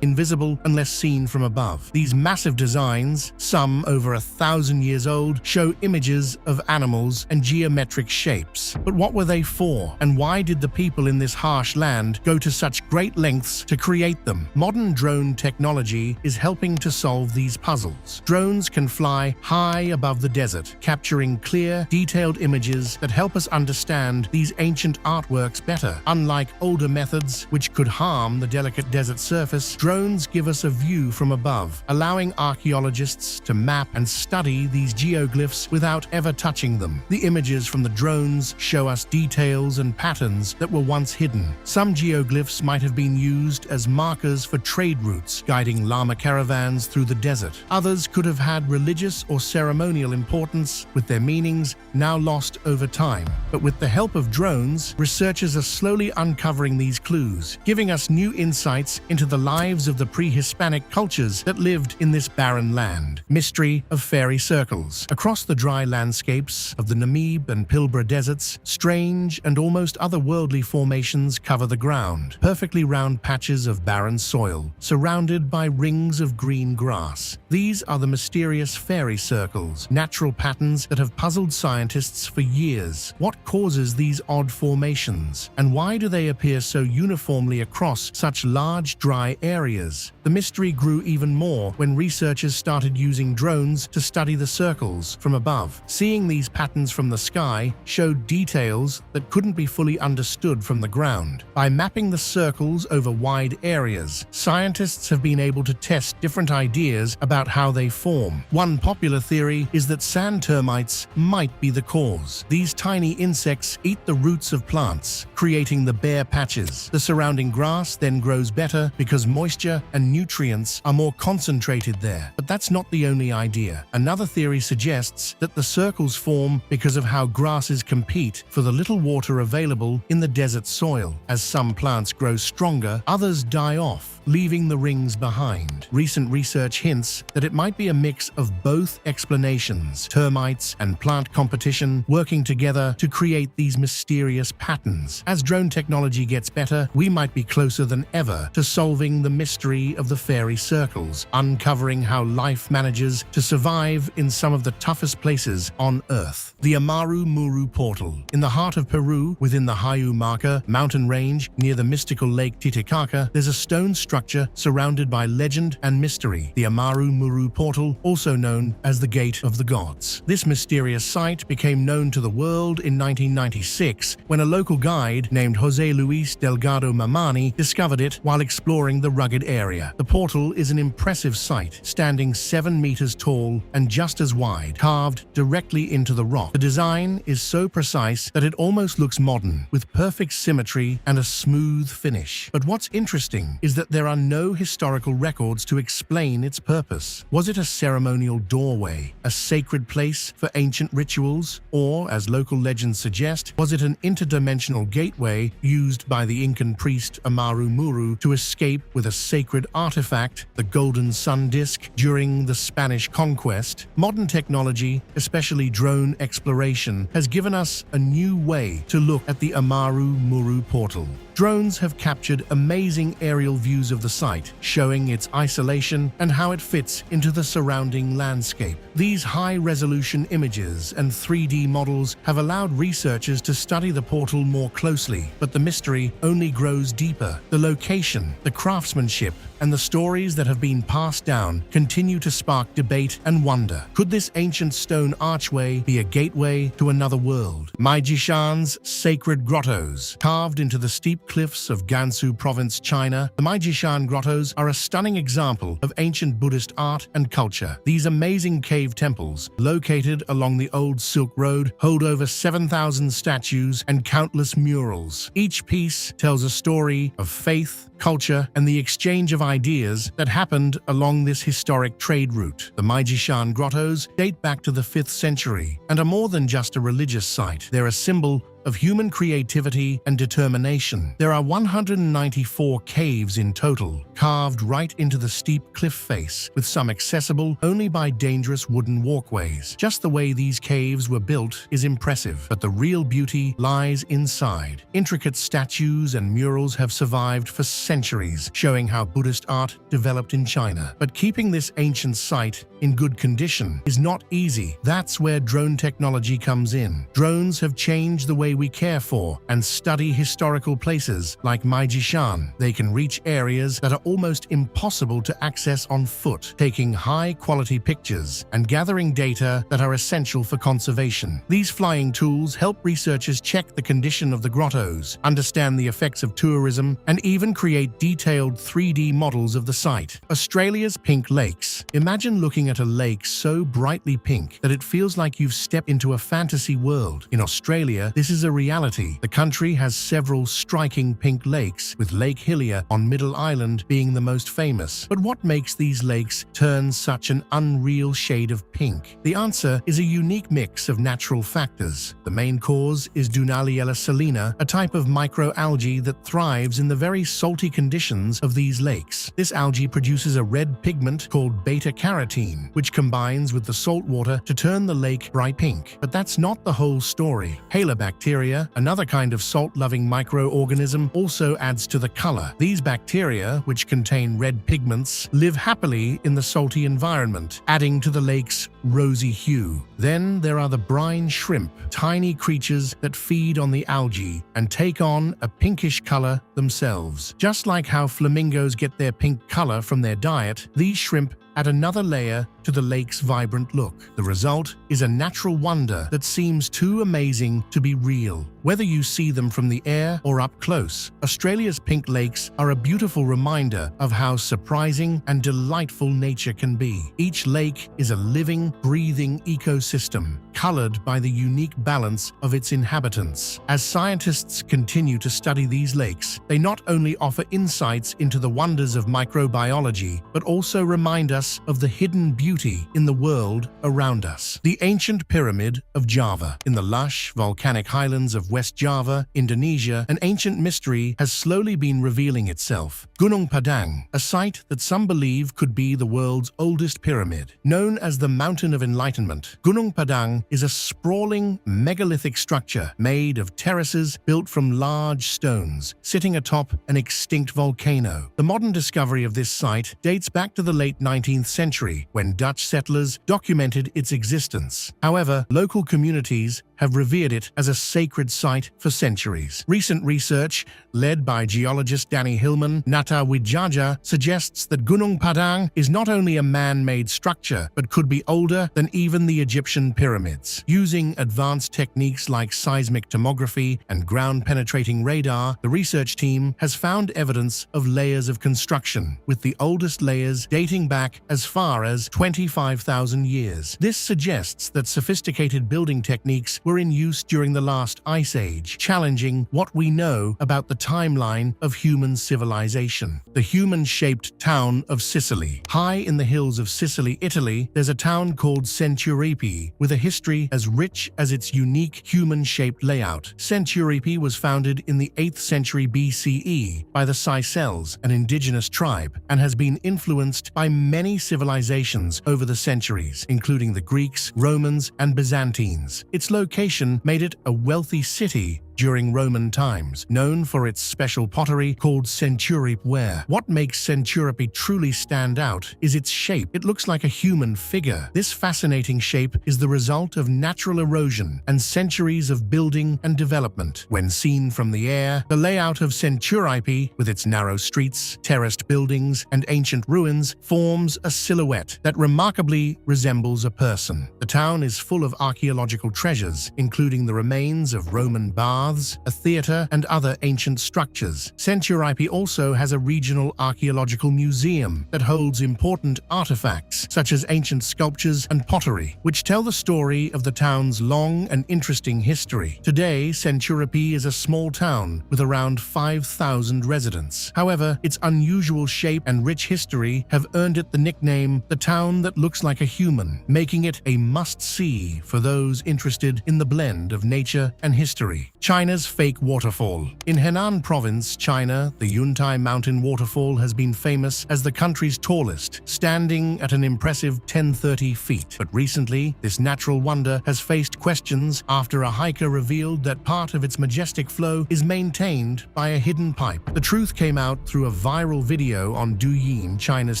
invisible unless seen from above. These massive designs, some over 1,000 years old, show images of animals and geometric shapes. But what were they for? And why did the people in this harsh land go to such great lengths to create them? Modern drone technology is helping to solve these puzzles. Drones can fly high above the desert, capturing clear, detailed images that help us understand these ancient artworks better. Unlike older methods, which could harm the delicate desert surface, drones give us a view from above, allowing archaeologists to map and study these geoglyphs without ever touching them. The images from the drones show us details and patterns that were once once hidden. Some geoglyphs might have been used as markers for trade routes, guiding llama caravans through the desert. Others could have had religious or ceremonial importance, with their meanings now lost over time. But with the help of drones, researchers are slowly uncovering these clues, giving us new insights into the lives of the pre-Hispanic cultures that lived in this barren land. Mystery of fairy circles. Across the dry landscapes of the Namib and Pilbara deserts, strange and almost otherworldly formations cover the ground. Perfectly round patches of barren soil, surrounded by rings of green grass. These are the mysterious fairy circles, natural patterns that have puzzled scientists for years. What causes these odd formations, and why do they appear so uniformly across such large dry areas? The mystery grew even more when researchers started using drones to study the circles from above. Seeing these patterns from the sky showed details that couldn't be fully understood from the ground. By mapping the circles over wide areas, scientists have been able to test different ideas about how they form. One popular theory is that sand termites might be the cause. These tiny insects eat the roots of plants, creating the bare patches. The surrounding grass then grows better because moisture and nutrients are more concentrated there. But that's not the only idea. Another theory suggests that the circles form because of how grasses compete for the little water available in the desert soil. As some plants grow stronger, others die off, leaving the rings behind. Recent research hints that it might be a mix of both explanations, termites and plant competition working together to create these mysterious patterns. As drone technology gets better, we might be closer than ever to solving the mystery of the fairy circles, uncovering how life manages to survive in some of the toughest places on Earth. The Amarumaru portal. In the heart of Peru, within the Huaymaca mountain range near the mystical lake Titicaca, there's a stone structure surrounded by legend and mystery. The Amarumaru portal, also known as the Gate of the Gods. This mysterious site became known to the world in 1996 when a local guide named Jose Luis Delgado Mamani discovered it while exploring the rugged area. The portal is an impressive sight, standing 7 meters tall and just as wide, carved directly into the rock. The design is so precise that it almost looks modern, with perfect symmetry and a smooth finish. But what's interesting is that there are no historical records to explain its purpose. Was it a ceremonial doorway, a sacred place for ancient rituals, or, as local legends suggest, was it an interdimensional gateway used by the Incan priest Amarumaru to escape with a sacred artifact, the golden sun disk, during the Spanish conquest? Modern technology, especially drone exploration, has given us a new way to look at the Amarumaru portal. Drones have captured amazing aerial views of the site, showing its isolation and how it fits into the surrounding landscape. These high-resolution images and 3D models have allowed researchers to study the portal more closely, but the mystery only grows deeper. The location, the craftsmanship, and the stories that have been passed down continue to spark debate and wonder. Could this ancient stone archway be a gateway to another world? Mish Shans' sacred grottos. Carved into the steep cliffs of Gansu Province, China, the Mish Shan grottos are a stunning example of ancient Buddhist art and culture. These amazing cave temples, located along the old Silk Road, hold over 7,000 statues and countless murals. Each piece tells a story of faith, culture, and the exchange of ideas that happened along this historic trade route. The Mish Shan grottos date back to the 5th century and are more than just a religious site. They're a symbol of human creativity and determination. There are 194 caves in total, carved right into the steep cliff face, with some accessible only by dangerous wooden walkways. Just the way these caves were built is impressive, but the real beauty lies inside. Intricate statues and murals have survived for centuries, showing how Buddhist art developed in China. But keeping this ancient site in good condition is not easy. That's where drone technology comes in. Drones have changed the way we care for and study historical places like Mish Shan. They can reach areas that are almost impossible to access on foot, taking high-quality pictures and gathering data that are essential for conservation. These flying tools help researchers check the condition of the grottos, understand the effects of tourism, and even create detailed 3D models of the site. Australia's Pink Lakes. Imagine looking at a lake so brightly pink that it feels like you've stepped into a fantasy world. In Australia, this is a reality. The country has several striking pink lakes, with Lake Hillier on Middle Island being the most famous. But what makes these lakes turn such an unreal shade of pink? The answer is a unique mix of natural factors. The main cause is Dunaliella salina, a type of microalgae that thrives in the very salty conditions of these lakes. This algae produces a red pigment called beta-carotene, which combines with the salt water to turn the lake bright pink. But that's not the whole story. Halobacteria, another kind of salt-loving microorganism, also adds to the color. These bacteria, which contain red pigments, live happily in the salty environment, adding to the lake's rosy hue. Then there are the brine shrimp, tiny creatures that feed on the algae and take on a pinkish color themselves. Just like how flamingos get their pink color from their diet, these shrimp add another layer to the lake's vibrant look. The result is a natural wonder that seems too amazing to be real. Whether you see them from the air or up close, Australia's pink lakes are a beautiful reminder of how surprising and delightful nature can be. Each lake is a living, breathing ecosystem, colored by the unique balance of its inhabitants. As scientists continue to study these lakes, they not only offer insights into the wonders of microbiology, but also remind us of the hidden beauty in the world around us. The ancient pyramid of Java. In the lush, volcanic highlands of West Java, Indonesia, an ancient mystery has slowly been revealing itself. Gunung Padang, a site that some believe could be the world's oldest pyramid. Known as the Mountain of Enlightenment, Gunung Padang is a sprawling, megalithic structure made of terraces built from large stones, sitting atop an extinct volcano. The modern discovery of this site dates back to the late 19th century, when Dutch settlers documented its existence. However, local communities have revered it as a sacred site for centuries. Recent research, led by geologist Danny Hillman, Nata Wijaja, suggests that Gunung Padang is not only a man-made structure, but could be older than even the Egyptian pyramids. Using advanced techniques like seismic tomography and ground-penetrating radar, the research team has found evidence of layers of construction, with the oldest layers dating back as far as 25,000 years. This suggests that sophisticated building techniques were in use during the last ice age, challenging what we know about the timeline of human civilization. The human-shaped town of Sicily. High in the hills of Sicily, Italy, there's a town called Centuripe, with a history as rich as its unique human-shaped layout. Centuripe was founded in the 8th century BCE by the Sicels, an indigenous tribe, and has been influenced by many civilizations over the centuries, including the Greeks, Romans, and Byzantines. Its location made it a wealthy city during Roman times, known for its special pottery called Centuripe ware. What makes Centuripe truly stand out is its shape. It looks like a human figure. This fascinating shape is the result of natural erosion and centuries of building and development. When seen from the air, the layout of Centuripe, with its narrow streets, terraced buildings, and ancient ruins, forms a silhouette that remarkably resembles a person. The town is full of archaeological treasures, including the remains of Roman baths, a theater, and other ancient structures. Centuripe also has a regional archaeological museum that holds important artifacts, such as ancient sculptures and pottery, which tell the story of the town's long and interesting history. Today, Centuripe is a small town with around 5,000 residents. However, its unusual shape and rich history have earned it the nickname "the town that looks like a human," making it a must-see for those interested in the blend of nature and history. China's fake waterfall. In Henan province, China, the Yuntai mountain waterfall has been famous as the country's tallest, standing at an impressive 1030 feet. But recently, this natural wonder has faced questions after a hiker revealed that part of its majestic flow is maintained by a hidden pipe. The truth came out through a viral video on Douyin, China's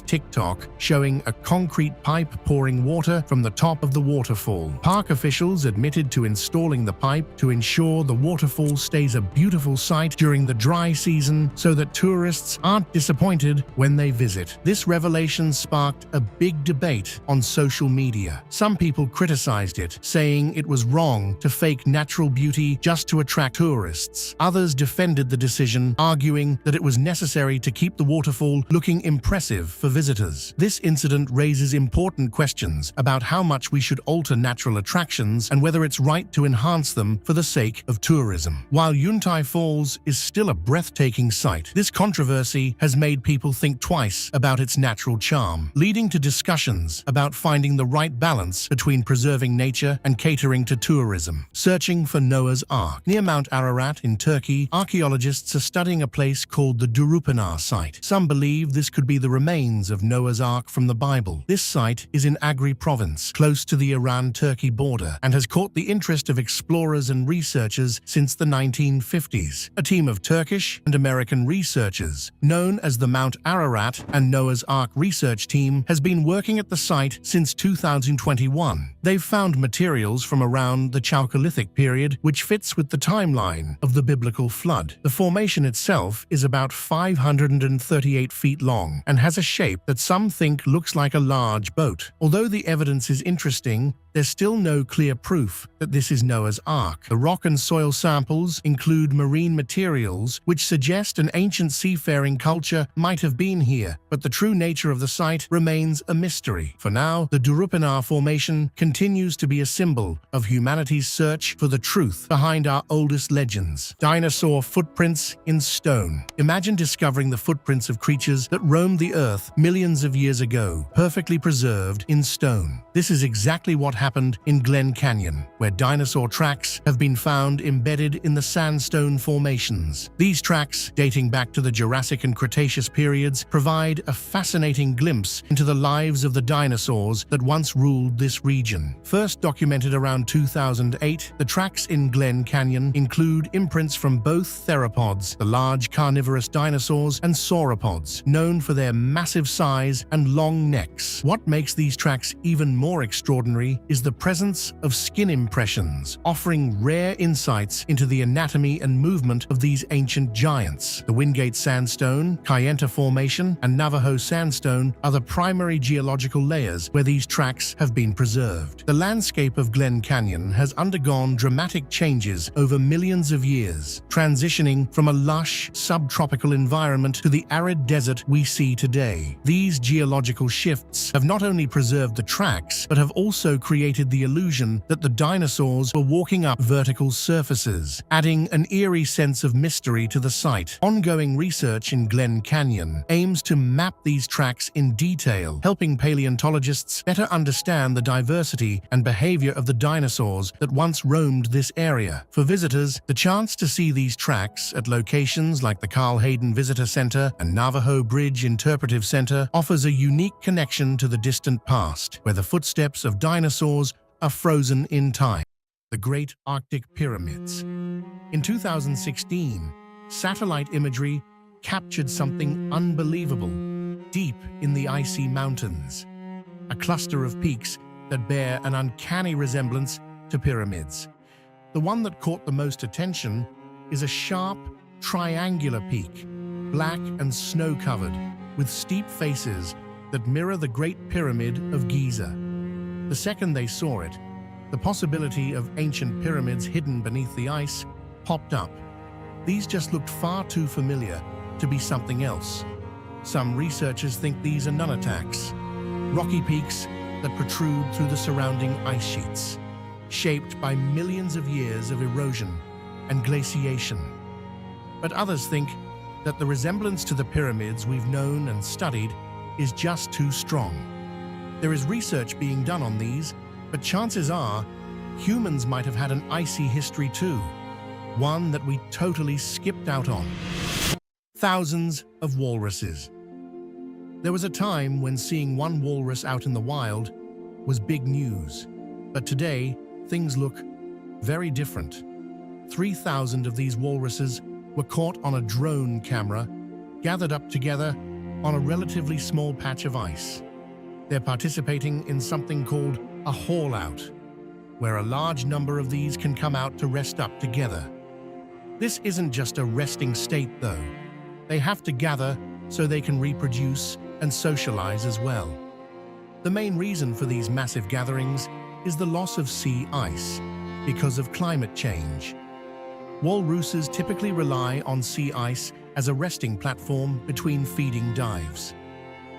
TikTok, showing a concrete pipe pouring water from the top of the waterfall. Park officials admitted to installing the pipe to ensure the waterfall stays a beautiful sight during the dry season so that tourists aren't disappointed when they visit. This revelation sparked a big debate on social media. Some people criticized it, saying it was wrong to fake natural beauty just to attract tourists. Others defended the decision, arguing that it was necessary to keep the waterfall looking impressive for visitors. This incident raises important questions about how much we should alter natural attractions and whether it's right to enhance them for the sake of tourism. While Yuntai Falls is still a breathtaking sight, this controversy has made people think twice about its natural charm, leading to discussions about finding the right balance between preserving nature and catering to tourism. Searching for Noahs Ark. Near Mount Ararat in Turkey, archaeologists are studying a place called the Durupanar site. Some believe this could be the remains of Noah's Ark from the Bible. This site is in Agri province, close to the Iran-Turkey border, and has caught the interest of explorers and researchers since the 1950s. A team of Turkish and American researchers, known as the Mount Ararat and Noah's Ark Research Team, has been working at the site since 2021. They've found materials from around the Chalcolithic period, which fits with the timeline of the biblical flood. The formation itself is about 538 feet long and has a shape that some think looks like a large boat. Although the evidence is interesting, there's still no clear proof that this is Noah's Ark. The rock and soil samples include marine materials which suggest an ancient seafaring culture might have been here, but the true nature of the site remains a mystery. For now, the Durupanar Formation continues to be a symbol of humanity's search for the truth behind our oldest legends. Dinosaur footprints in stone. Imagine discovering the footprints of creatures that roamed the earth millions of years ago, perfectly preserved in stone. This is exactly what happened in Glen Canyon, where dinosaur tracks have been found embedded in the sandstone formations. These tracks, dating back to the Jurassic and Cretaceous periods, provide a fascinating glimpse into the lives of the dinosaurs that once ruled this region. First documented around 2008, the tracks in Glen Canyon include imprints from both theropods, the large carnivorous dinosaurs, and sauropods, known for their massive size and long necks. What makes these tracks even more extraordinary is the presence of skin impressions, offering rare insights into the anatomy and movement of these ancient giants. The Wingate Sandstone, Kayenta Formation, and Navajo Sandstone are the primary geological layers where these tracks have been preserved. The landscape of Glen Canyon has undergone dramatic changes over millions of years, transitioning from a lush, subtropical environment to the arid desert we see today. These geological shifts have not only preserved the tracks, but have also created the illusion that the dinosaurs were walking up vertical surfaces, adding an eerie sense of mystery to the site. Ongoing research in Glen Canyon aims to map these tracks in detail, helping paleontologists better understand the diversity and behavior of the dinosaurs that once roamed this area. For visitors, the chance to see these tracks at locations like the Carl Hayden Visitor Center and Navajo Bridge Interpretive Center offers a unique connection to the distant past, where the footsteps of dinosaurs are frozen in time. The Great Arctic Pyramids. In 2016, satellite imagery captured something unbelievable deep in the icy mountains, a cluster of peaks that bear an uncanny resemblance to pyramids. The one that caught the most attention is a sharp, triangular peak, black and snow-covered, with steep faces that mirror the Great Pyramid of Giza. The second they saw it, the possibility of ancient pyramids hidden beneath the ice popped up. These just looked far too familiar to be something else. Some researchers think these are nunataks, rocky peaks that protrude through the surrounding ice sheets, shaped by millions of years of erosion and glaciation. But others think that the resemblance to the pyramids we've known and studied is just too strong. There is research being done on these, but chances are humans might have had an icy history too, one that we totally skipped out on. Thousands of walruses. There was a time when seeing one walrus out in the wild was big news, but today things look very different. 3,000 of these walruses were caught on a drone camera, gathered up together on a relatively small patch of ice. They're participating in something called a haul-out, where a large number of these can come out to rest up together. This isn't just a resting state, though. They have to gather so they can reproduce and socialize as well. The main reason for these massive gatherings is the loss of sea ice because of climate change. Walruses typically rely on sea ice as a resting platform between feeding dives.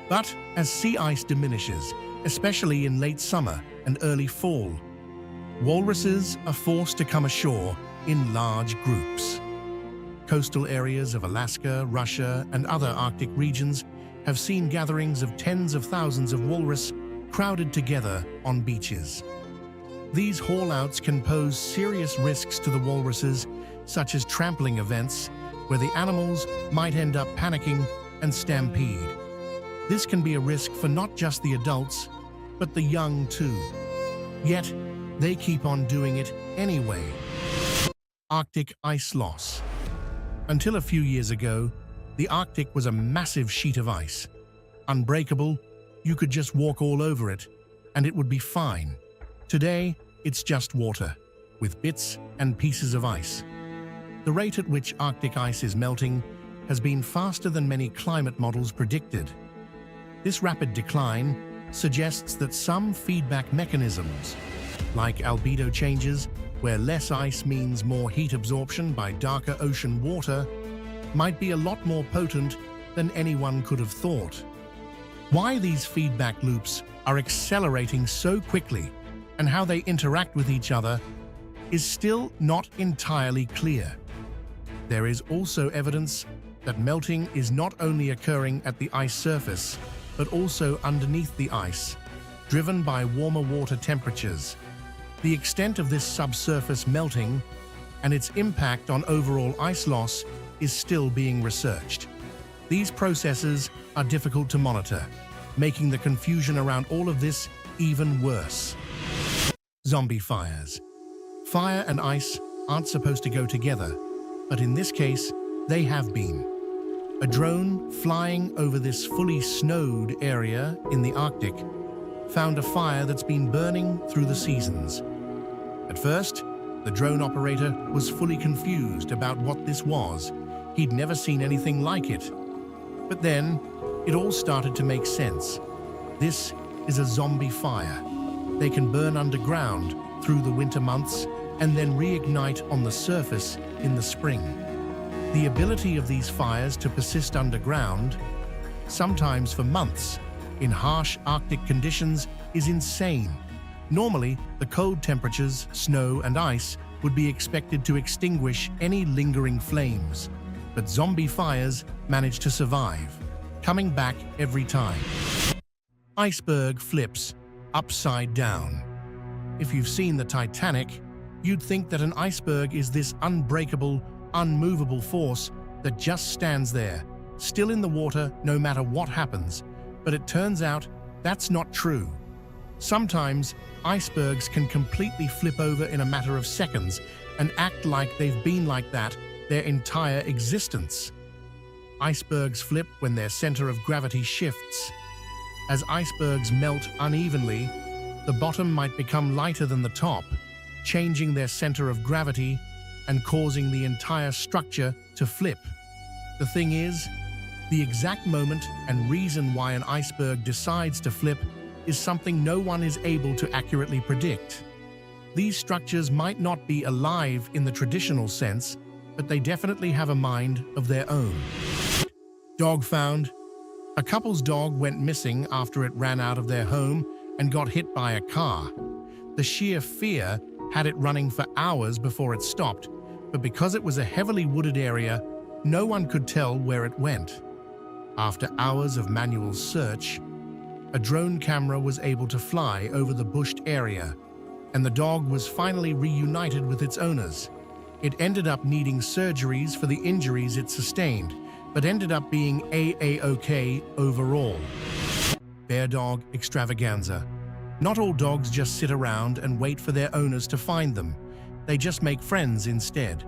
But as sea ice diminishes, especially in late summer and early fall, walruses are forced to come ashore in large groups. Coastal areas of Alaska, Russia, and other Arctic regions have seen gatherings of tens of thousands of walrus crowded together on beaches. These haul-outs can pose serious risks to the walruses, such as trampling events, where the animals might end up panicking and stampede. This can be a risk for not just the adults, but the young too. Yet, they keep on doing it anyway. Arctic ice loss. Until a few years ago, the Arctic was a massive sheet of ice. Unbreakable, you could just walk all over it, and it would be fine. Today, it's just water, with bits and pieces of ice. The rate at which Arctic ice is melting has been faster than many climate models predicted. This rapid decline suggests that some feedback mechanisms, like albedo changes, where less ice means more heat absorption by darker ocean water, might be a lot more potent than anyone could have thought. Why these feedback loops are accelerating so quickly and how they interact with each other is still not entirely clear. There is also evidence that melting is not only occurring at the ice surface, but also underneath the ice, driven by warmer water temperatures. The extent of this subsurface melting and its impact on overall ice loss is still being researched. These processes are difficult to monitor, making the confusion around all of this even worse. Zombie fires. Fire and ice aren't supposed to go together, but in this case, they have been. A drone flying over this fully snowed area in the Arctic found a fire that's been burning through the seasons. At first, the drone operator was fully confused about what this was. He'd never seen anything like it. But then, it all started to make sense. This is a zombie fire. They can burn underground through the winter months and then reignite on the surface in the spring. The ability of these fires to persist underground, sometimes for months, in harsh Arctic conditions is insane. Normally, the cold temperatures, snow and ice would be expected to extinguish any lingering flames, but zombie fires manage to survive, coming back every time. Iceberg flips upside down. If you've seen the Titanic, you'd think that an iceberg is this unbreakable, unmovable force that just stands there, still in the water no matter what happens. But it turns out that's not true. Sometimes icebergs can completely flip over in a matter of seconds and act like they've been like that their entire existence. Icebergs flip when their center of gravity shifts. As icebergs melt unevenly, the bottom might become lighter than the top, changing their center of gravity and causing the entire structure to flip. The thing is, the exact moment and reason why an iceberg decides to flip is something no one is able to accurately predict. These structures might not be alive in the traditional sense, but they definitely have a mind of their own. Dog found. A couple's dog went missing after it ran out of their home and got hit by a car. The sheer fear had it running for hours before it stopped, but because it was a heavily wooded area, no one could tell where it went. After hours of manual search, a drone camera was able to fly over the bushed area, and the dog was finally reunited with its owners. It ended up needing surgeries for the injuries it sustained, but ended up being A-OK overall. Bear Dog Extravaganza. Not all dogs just sit around and wait for their owners to find them. They just make friends instead.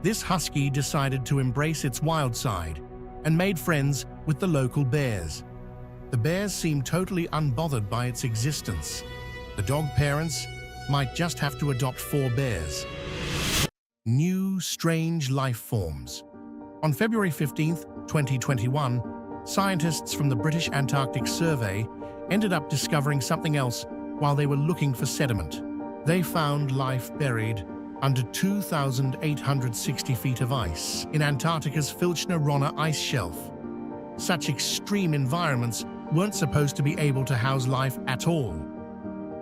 This husky decided to embrace its wild side and made friends with the local bears. The bears seemed totally unbothered by its existence. The dog parents might just have to adopt 4 bears. New strange life forms. On February 15, 2021, scientists from the British Antarctic Survey ended up discovering something else while they were looking for sediment. They found life buried under 2,860 feet of ice in Antarctica's Filchner-Ronne ice shelf. Such extreme environments weren't supposed to be able to house life at all.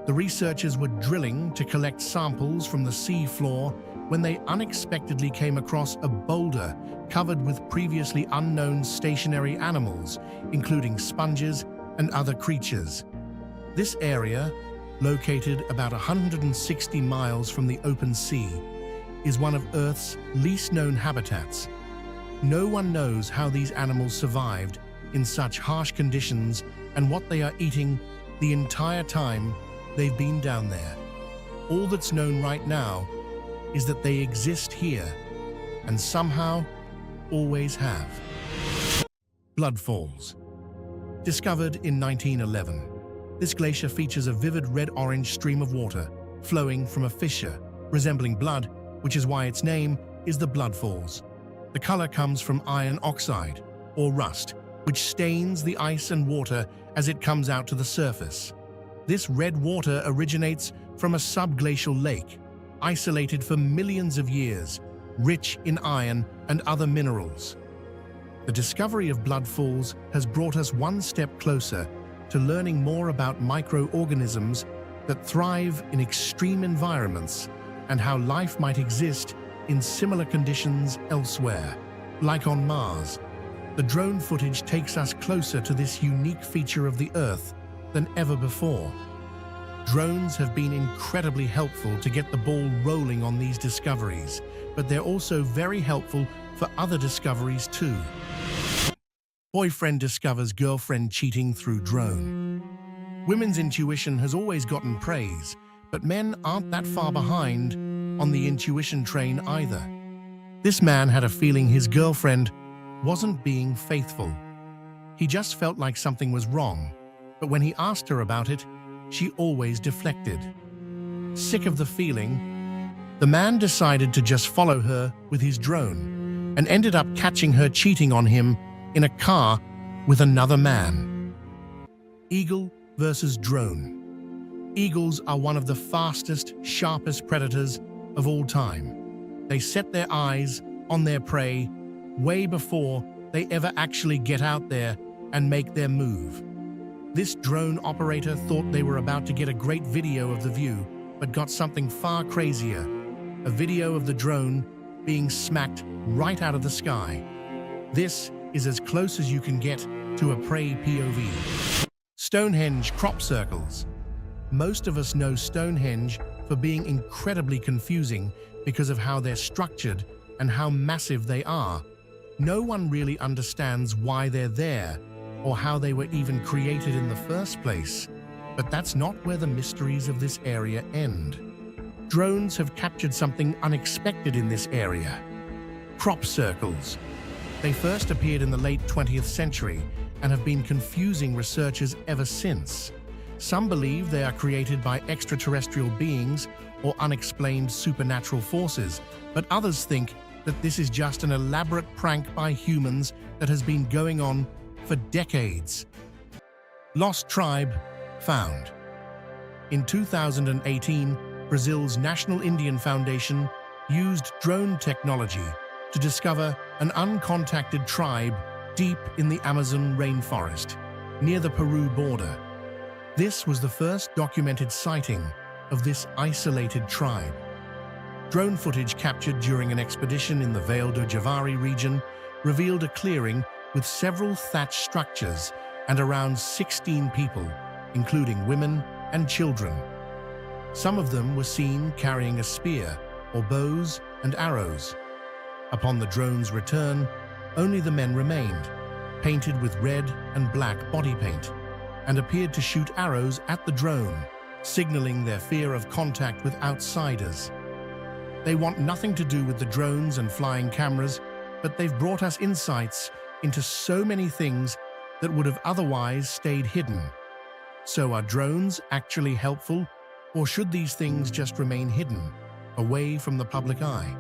The researchers were drilling to collect samples from the sea floor when they unexpectedly came across a boulder covered with previously unknown stationary animals, including sponges and other creatures. This area, located about 160 miles from the open sea, is one of Earth's least known habitats. No one knows how these animals survived in such harsh conditions and what they are eating the entire time they've been down there. All that's known right now is that they exist here and somehow always have. Blood Falls. Discovered in 1911, this glacier features a vivid red-orange stream of water flowing from a fissure resembling blood, which is why its name is the Blood Falls. The color comes from iron oxide, or rust, which stains the ice and water as it comes out to the surface. This red water originates from a subglacial lake, isolated for millions of years, rich in iron and other minerals. The discovery of Blood Falls has brought us one step closer to learning more about microorganisms that thrive in extreme environments and how life might exist in similar conditions elsewhere. Like on Mars, the drone footage takes us closer to this unique feature of the Earth than ever before. Drones have been incredibly helpful to get the ball rolling on these discoveries, but they're also very helpful for other discoveries too. Boyfriend discovers girlfriend cheating through drone. Women's intuition has always gotten praise, but men aren't that far behind on the intuition train either. This man had a feeling his girlfriend wasn't being faithful. He just felt like something was wrong, but when he asked her about it, she always deflected. Sick of the feeling, the man decided to just follow her with his drone and ended up catching her cheating on him in a car with another man. Eagle versus drone. Eagles are one of the fastest, sharpest predators of all time. They set their eyes on their prey way before they ever actually get out there and make their move. This drone operator thought they were about to get a great video of the view, but got something far crazier, a video of the drone being smacked right out of the sky. This is as close as you can get to a prey POV. Stonehenge crop circles. Most of us know Stonehenge for being incredibly confusing because of how they're structured and how massive they are. No one really understands why they're there or how they were even created in the first place. But that's not where the mysteries of this area end. Drones have captured something unexpected in this area. Crop circles. They first appeared in the late 20th century and have been confusing researchers ever since. Some believe they are created by extraterrestrial beings or unexplained supernatural forces, but others think that this is just an elaborate prank by humans that has been going on for decades. Lost tribe found. In 2018, Brazil's National Indian Foundation used drone technology to discover an uncontacted tribe deep in the Amazon rainforest, near the Peru border. This was the first documented sighting of this isolated tribe. Drone footage captured during an expedition in the Vale do Javari region revealed a clearing with several thatched structures and around 16 people, including women and children. Some of them were seen carrying a spear or bows and arrows. Upon the drone's return, only the men remained, painted with red and black body paint, and appeared to shoot arrows at the drone, signaling their fear of contact with outsiders. They want nothing to do with the drones and flying cameras, but they've brought us insights into so many things that would have otherwise stayed hidden. So are drones actually helpful, or should these things just remain hidden, away from the public eye?